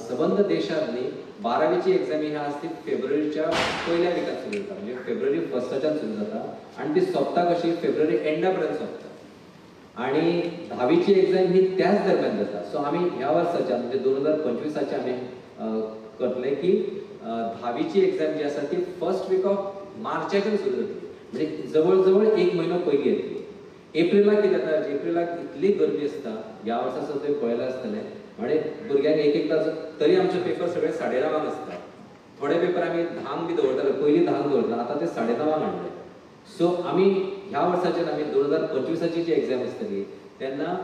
सबंद देशांत न्ही 12वीची एक्झाम ही आसा ती फेब्रुवारीच्या पयल्या विकात सुरू जाता, म्हणजे फेब्रुवारी 1st सुरू जाता आनी ती सोंपता कशी फेब्रुवारी एंडा पर्यंत सोंपता. आणि 10वीची एक्झाम ही त्याच दरम्यान जाता. सो आमी ह्या वर्साच्या म्हणजे 2025 आमी करतले की 10वीची एक्झाम जी आसा ती फर्स्ट वीक ऑफ मार्चाच्यान सुरू जातली, म्हणजे जवळ जवळ 1 म्हयनो पयलीं येतली. एप्रिलाक कितें जाता, एप्रिलाक इतली गर्मी आसता, ह्या वर्सा सुद्दां तुवें पळयलें आसतलें, म्हणजे भुरग्यांक एकदा तरी आमचे पेपर सगळे 9:30 आसता, थोडे पेपर आमी 10 बी दवरताले, पयलीं 10 दवरता, आतां ते 9:30 हाडले. सो आमी ह्या वर्साच्यान आमी 2025 जी एक्झाम आसतली तेन्ना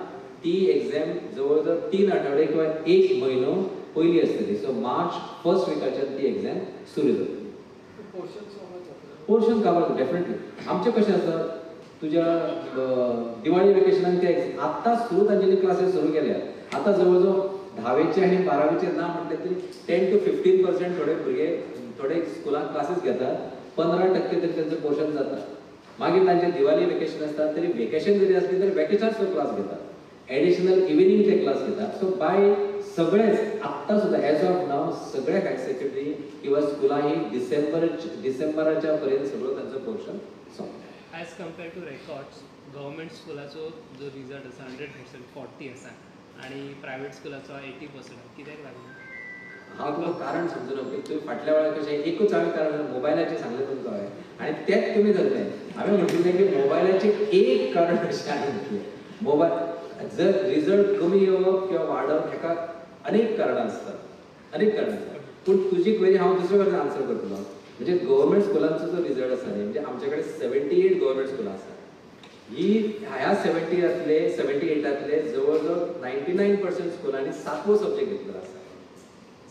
ती एक्झाम जवळ जवळ 3 आठवडे किंवा 1 म्हयनो पयलीं आसतली. सो मार्च फर्स्ट विकाच्यान ती एक्झाम सुरू जातली. Portion cover definitely. आमचें कशें आसा तुज्या दिवाळी वेकेशनाक ते आत्तां सुरू तांच्यांनी क्लासीस सुरू केल्या. आतां जवळ जवळ 10वीचे आनी 12वीचे ना म्हटलें तरी 10 to 15% थोडे भुरगे थोडे स्कुलांत क्लासीस घेतात, 15% तरी त्यांचं पोर्शन जाता. मागीर तांचे दिवाळी वेकेशन आसता तरी वेकेशन जरी असली तरी वेकेशनाचो क्लास घेतात, एडिशनल इव्हिनिंगचे क्लास घेतात. सो बाय सगळेच आत्ता सुद्धा एज ऑफ नाव सगळे हायर सेकंडरी किंवा स्कुलां ही डिसेंबराच्या पर्यंत सगळं तांचं पोर्शन सोंपता. As compare to records government स्कुलाचो जो रिजल्ट आसा 100% 40 आसा आनी प्रायवेट स्कुलाचो 80%. कित्याक लागून? हांव तुका कारण समजून की तुवें फाटल्या वेळार कशें एकूच हांवें कारण मोबायलाचें सांगलें तुमकां हांवें आनी तेंच तुमी धरलें. हांवें म्हटलें की मोबायलाचें एक कारण अशें हांवें म्हटलें, मोबायल जर रिजल्ट कमी येवप किंवा वाडप हेका अनेक कारणां आसतात, पूण तुजी क्वेरी हांव दुसरे कडल्यान आन्सर करतलो. म्हणजे गव्हर्मेंट स्कुलांचो जो रिजल्ट आसा न्ही, म्हणजे आमचे कडेन 78 गव्हर्मेंट स्कुलां आसा. ही ह्या 78 जवळ जवळ 99% स्कुलांनी 7वो सब्जेक्ट घेतलेलो आसा,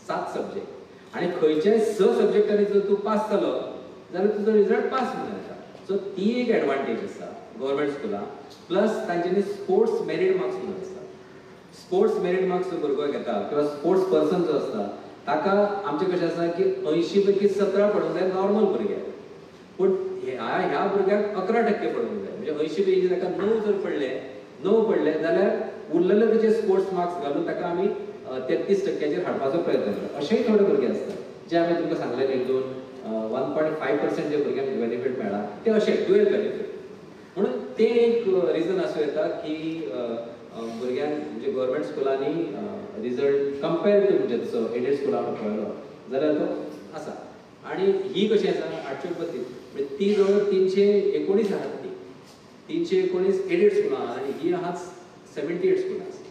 7 सब्जेक्ट. आनी खंयच्याय 6 सब्जेक्टांनी जर तूं पास जालो जाल्यार तुजो रिजल्ट पास म्हणून येता. सो ती एक एडवांटेज आसा गव्हर्मेंट स्कुलां. प्लस तांच्यांनी स्पोर्ट्स मेरीट मार्क्स म्हणून आसा. स्पोर्ट्स मेरीट मार्क्स जो भुरगो घेता किंवा स्पोर्ट्स पर्सन जो आसता ताका आमचें कशें आसा की 80 पैकी 17 पडूंक जाय नॉर्मल भुरग्याक, पूण ह्या भुरग्याक 11% पडूंक जाय. म्हणजे 80 पैकी ताका 9 जर पडले जाल्यार उरलेले तुजे स्पोर्ट्स मार्क्स घालून ताका आमी 33% हाडपाचो प्रयत्न करता. अशेंय थोडे भुरगे आसतात जे आमी तुमकां सांगले 1.5% जे भुरग्यांक बेनिफीट मेळ्ळा ते अशे डुएल बेनिफीट. म्हणून ते एक रिजन आसूं येता की भुरग्यांक म्हणजे गव्हर्मेंट स्कुलांनी रिजल्ट कंपेर टू म्हणजे तसो एडेड स्कुलां पळयलो जाल्यार तो आसा. आनी ही कशी आसा 832 म्हणजे ती जवळ 319 आहात, ती 319 एडेड स्कुलां आहात आनी ही आहात 78 स्कुलां आसा.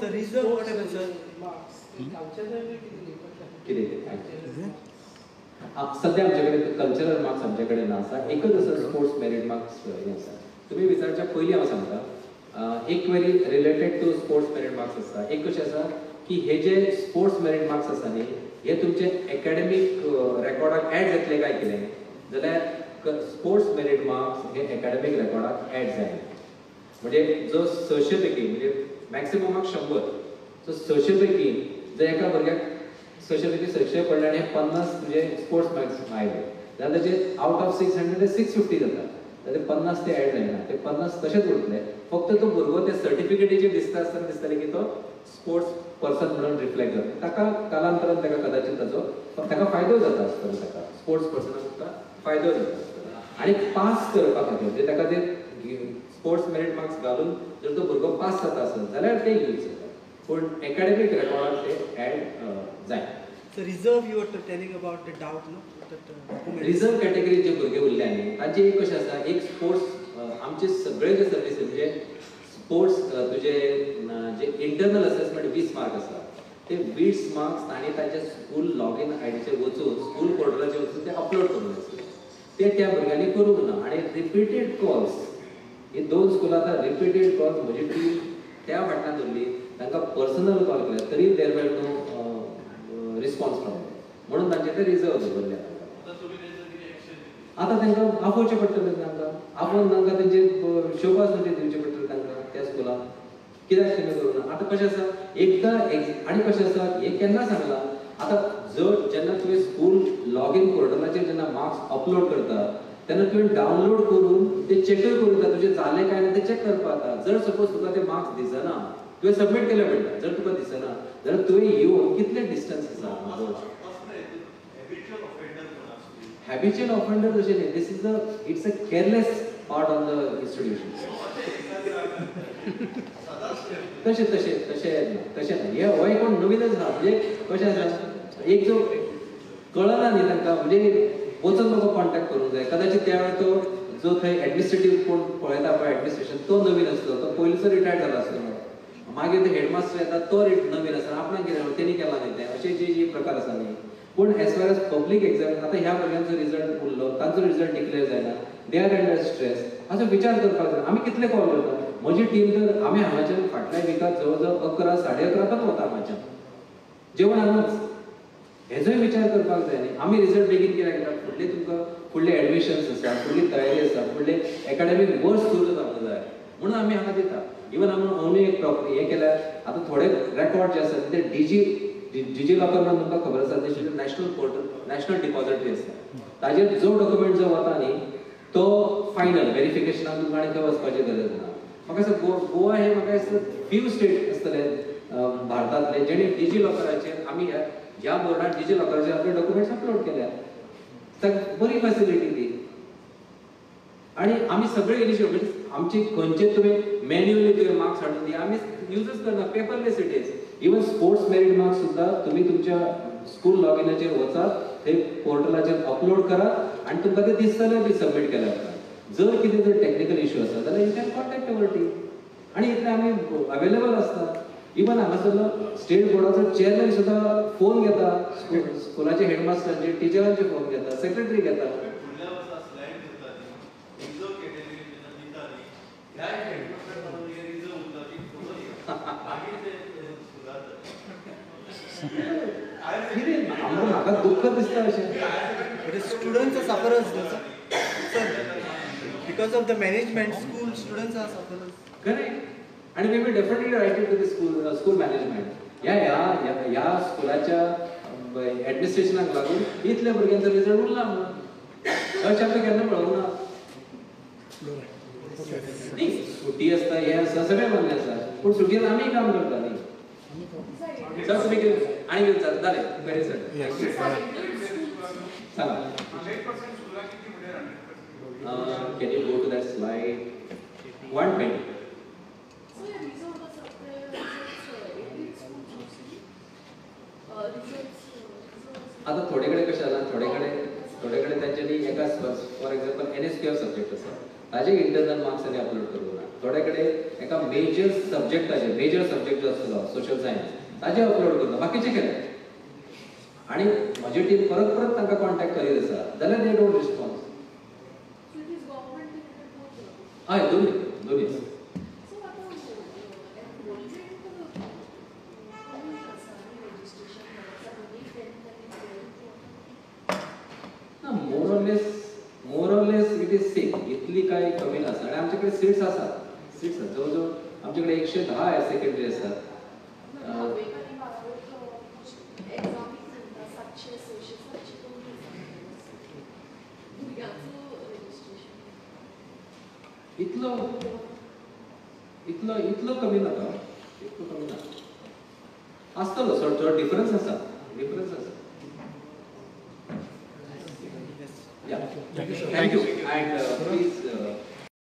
Sir reason whatever sir सध्या आमचे कडेन कल्चरल मार्क्स आमचे कडेन ना आसा, एकच आसा स्पोर्ट्स मेरीट मार्क्स हे आसा. तुम्ही विचारच्या पयलीं हांव सांगता एक query related to sports merit marks आसता. एक कशें आसा की हे जे स्पोर्ट्स मेरिट मार्क्स आसा न्ही हे तुमचे एकाडेमीक रेकॉर्डाक ऍड जातले काय कितें जाल्यार स्पोर्ट्स मेरिट मार्क्स हे एकाडेमीक रेकॉर्डाक ऍड जायना. म्हणजे जो 600 पैकी म्हणजे मॅक्सिममाक 100 सो 600 पैकी जर एका भुरग्याक 600 पैकी 600 पडले आनी 50 तुजे स्पोर्ट्स मार्क्स आयले जाल्यार ताचे आउट ऑफ 600 ते 650 जाता. जाल्यार 50 ते ऍड जायना ते 50 तशेंच उरतले. फक्त तो भुरगो ते सर्टिफिकेटीचेर दिसता आसतना दिसताले की तो स्पोर्ट्स पर्सन म्हणून रिफ्लेक्ट जाता. ताका कालांतरान ताका कदाचित ताचो ताका फायदो जाता आसतलो. ताका स्पोर्ट्स पर्सनाक ताका फायदो जाता आसतलो. आनी पास करपा खातीर म्हणजे ताका ते स्पोर्ट्स मेरिट मार्क्स घालून जर तो भुरगो पास जाता आसत जाल्यार ते यूज जाता. पूण एकाडेमीक रेकॉर्डाक ते ऍड जाय. So reserve you were telling about the doubt, no? That reserve category जे भुरगे उरले न्ही तांचे एक कशें आसा एक स्पोर्ट्स आमचे सगळे जे सर्विसीस म्हणजे स्पोर्ट्स तुजे जे इंटरनल असेसमेंट 20 मार्क आसा ते 20 मार्क्स तांणी तांच्या स्कूल लॉगिन आयडीचेर वचून स्कूल पोर्टलाचेर वचून ते अपलोड करून आसले. ते त्या भुरग्यांनी करूंक ना. आनी रिपिटेड कॉल्स ही 2 स्कुलां आतां रिपिटेड कॉल्स म्हजी टीम त्या फाटल्यान धरली तांकां पर्सनल कॉल केले तरी देर वर नो रिस्पॉन्स फ्रॉम म्हणून तांचे ते रिझर्व दवरले. आता तांकां आपोवचें पडटलें. तांकां आपोवन तांकां तेंचे शोबास नोटीस दिवचे पडटले तांकां त्या स्कुलाक कित्याक तेमी करूना. आतां कशें आसा एकदां आनी कशें आसा हें केन्ना सांगलां आतां जर जेन्ना तुवें स्कूल लॉगिन पोर्टलाचेर जेन्ना मार्क्स अपलोड करता तेन्ना तुवें डावनलोड करून ते चॅकय करूं येता तुजें जालें काय ना तें चॅक करपा जाता. जर सपोज तुका ते मार्क्स दिसना तुवें सबमीट केले म्हणटा जर तुका दिसना जाल्यार तुवें येवन कितले डिस्टन्स आसा habitual offender तशें न्ही. This is it's a careless part on the institution. तशें तशें तशें तशें ना. हे हो एक नवीनच आसा. म्हणजे कशें आसा एक जो कळना न्ही तांकां म्हणजे वचून म्हाका कॉन्टॅक्ट करूंक जाय. कदाचित त्या वेळार तो जो थंय एडमिनिस्ट्रेटीव कोण पळयता पळय एडमिनिस्ट्रेशन तो नवीन आसलो. तो पयलींचो रिटायर्ड जालो आसलो. मागीर तो हेडमास्टर येता तो नवीन आसता. आपणाक कितें तेणी केलां न्ही तें अशें जे प्रकार आसा न्ही. पूण as far as public exam आतां ह्या भुरग्यांचो रिजल्ट उरलो तांचो रिजल्ट डिक्लेअर जायना दे आर अंडर स्ट्रेस असो विचार करपाक जाय. आमी कितले कॉल करता म्हजी टीम तर आमी हांगाच्यान फाटल्या विकात जवळ जवळ 11 11:30 पण वता हांगाच्यान जेवण हांगाच. हेजोय विचार करपाक जाय न्ही. आमी रिजल्ट बेगीन कित्याक घेतात फुडले तुमकां फुडले एडमिशन्स आसा फुडली तयारी आसा फुडले एकाडेमीक वर्स सुरू जावंक जाय म्हणून आमी हांगा दिता. इवन आमी ओनली एक हें केल्यार आतां थोडे रेकॉर्ड जे आसात ते डिजी लॉकर म्हणून तुमकां खबर आसा तेचे नॅशनल पोर्टल नॅशनल डिपॉझिटरी आसा. ताजेर जो डॉक्युमेंट जो वता न्ही तो फायनल व्हेरिफिकेशनाक तुमकां आनी खंय वचपाची गरज ना. म्हाका दिसता गोवा हे म्हाका दिसता फ्यू स्टेट आसतले भारतांतले जेणे डिजी लॉकराचेर आमी ह्या बोर्डान डिजी लॉकराचेर आपले डॉक्युमेंट्स अपलोड केल्या. बरी फॅसिलिटी ती. आणि आमी सगळे इनिशिएटीव म्हणजे आमची खंयचे तुवें मॅन्युअली तुवें मार्क्स हाडून दी आमी यूजच करना paperless it is. Even sports merit marks सुद्दां तुमी तुमच्या स्कूल लॉगिनाचेर वचात थंय पोर्टलाचेर अपलोड करात आनी तुमकां ते दिसतले बी सबमीट केल्या उपरांत. जर कितें जर टॅक्निकल इश्यू आसा जाल्यार you can contact our team आनी इतले आमी अवेलेबल आसता. इवन हांगासरलो स्टेट बोर्डाचो चेअरमॅन सुद्दां फोन घेता स्कुलाचे हेडमास्टरांचे टिचरांचे फोन घेता सेक्रेटरी घेता. म्हाका दुःख दिसता अशें students are sufferers, sir. Because of the management, students are sufferers. Correct. And we will definitely write it to the school management. ह्या स्कुलाच्या ऍडमिनिस्ट्रेशनाक लागून इतल्या भुरग्यांचो रिजल्ट उरला म्हणून अशें आमकां केन्ना पळोवंक ना. सुटी आसता हे आसता सगळें मान्य आसा पूण सुटयेन आमी काम करता न्ही. सर तुमी आनी कितें जालें बरें sir Sanga. Can you go to that slide? 120. आता थोडे कडेन कशें जालां थोडे कडेन तांच्यांनी एका फॉर एक्झाम्पल NSQF सब्जेक्ट आसा ताजे इंटरनल मार्क्स आनी अपलोड करूंक ना. थोडे कडेन एका मेजर सब्जेक्ट जो आसलो सोशल सायन्स ताजे अपलोड करूंक ना बाकीचे केले. आनी म्हजी टीम परत तांकां कॉन्टॅक्ट करीत आसा जाल्यार दे डोंट रिस्पॉन्स. हय दोन्ही more or less it is same. इतली काय कमी नसता आणि आमच्याकडे सीट्स आसात जवळजवळ आमच्याकडे 110 हायर सेकंडरी असतात. इतलो कमी नाका आसतलो थोडो डिफरन्स आसा. Yeah. Thank you. And please